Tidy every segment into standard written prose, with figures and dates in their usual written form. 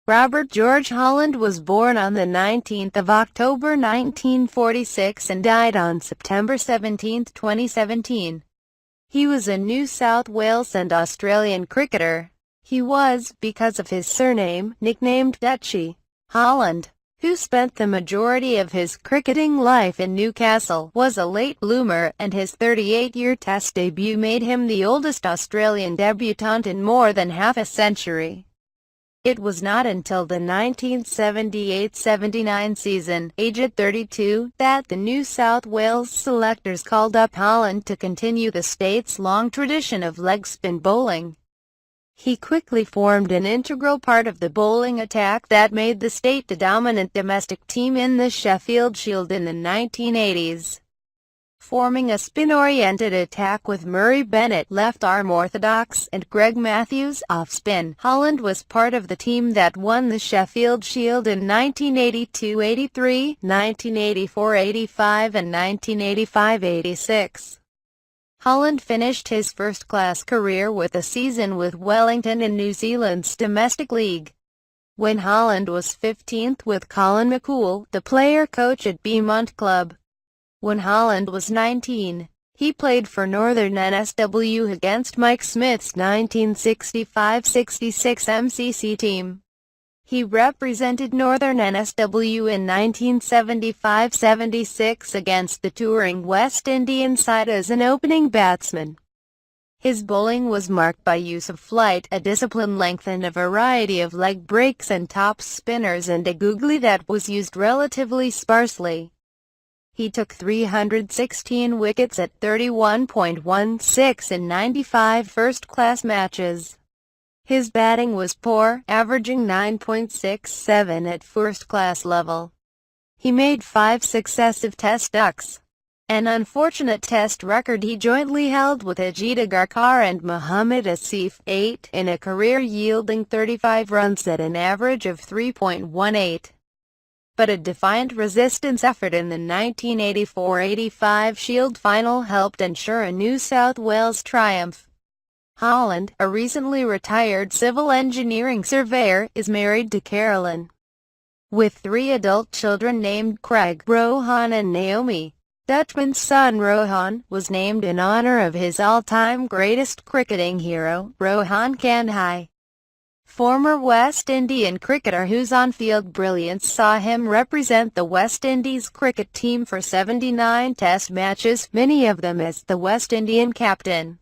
Robert George Holland was born on the 19th of October 1946 and died on September 17, 2017. He was a New South Wales and Australian cricketer. He was, because of his surname, nicknamed Dutchie Holland, who spent the majority of his cricketing life in Newcastle, was a late bloomer, and his 38-year Test debut made him the oldest Australian debutant in more than half a century. It was not until the 1978-79 season, aged 32, that the New South Wales selectors called up Holland to continue the state's long tradition of leg spin bowling. He quickly formed an integral part of the bowling attack that made the state the dominant domestic team in the Sheffield Shield in the 1980s. Forming a spin-oriented attack with Murray Bennett left-arm orthodox and Greg Matthews off-spin, Holland was part of the team that won the Sheffield Shield in 1982-83, 1984-85 and 1985-86. Holland finished his first-class career with a season with Wellington in New Zealand's domestic league, when Holland was 15th with Colin McCool, the player-coach at Beaumont Club. When Holland was 19, he played for Northern NSW against Mike Smith's 1965-66 MCC team. He represented Northern NSW in 1975-76 against the touring West Indian side as an opening batsman. His bowling was marked by use of flight, a disciplined length and a variety of leg breaks and top spinners, and a googly that was used relatively sparsely. He took 316 wickets at 31.16 in 95 first-class matches. His batting was poor, averaging 9.67 at first-class level. He made 5 successive Test ducks, an unfortunate Test record he jointly held with Ajit Agarkar and Mohammad Asif, 8, in a career yielding 35 runs at an average of 3.18. But a defiant resistance effort in the 1984-85 Shield final helped ensure a New South Wales triumph. Holland, a recently retired civil engineering surveyor, is married to Carolyn, with 3 adult children named Craig, Rohan and Naomi. Dutchman's son Rohan was named in honor of his all-time greatest cricketing hero, Rohan Kanhai, former West Indian cricketer whose on-field brilliance saw him represent the West Indies cricket team for 79 Test matches, many of them as the West Indian captain.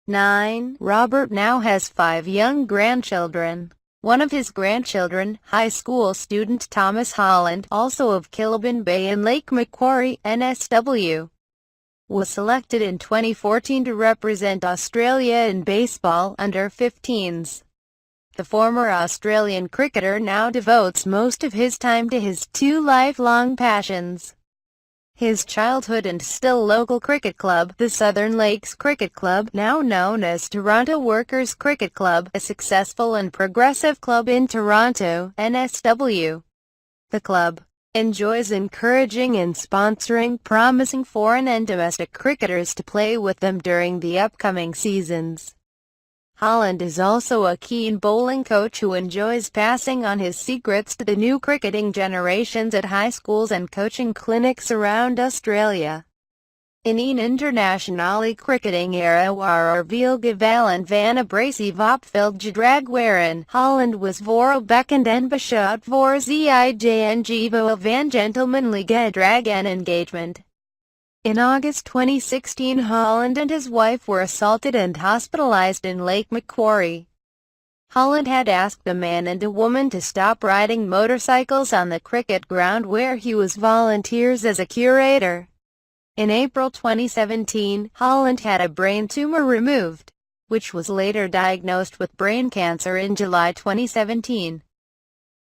9. Robert now has 5 young grandchildren. One of his grandchildren, high school student Thomas Holland, also of Kilbin Bay in Lake Macquarie, NSW, was selected in 2014 to represent Australia in baseball under-15s. The former Australian cricketer now devotes most of his time to his 2 lifelong passions: his childhood and still local cricket club, the Southern Lakes Cricket Club, now known as Toronto Workers Cricket Club, a successful and progressive club in Toronto, NSW. The club enjoys encouraging and sponsoring promising foreign and domestic cricketers to play with them during the upcoming seasons. Holland is also a keen bowling coach who enjoys passing on his secrets to the new cricketing generations at high schools and coaching clinics around Australia. In een internationale cricketing era waar veel gevallen van abrasief opveld gedrag waren, Holland was voorbeekend en beschouwd voor zijn niveau van gentlemanly gedrag en engagement. In August 2016, Holland and his wife were assaulted and hospitalized in Lake Macquarie. Holland had asked a man and a woman to stop riding motorcycles on the cricket ground where he was volunteers as a curator. In April 2017, Holland had a brain tumor removed, which was later diagnosed with brain cancer in July 2017.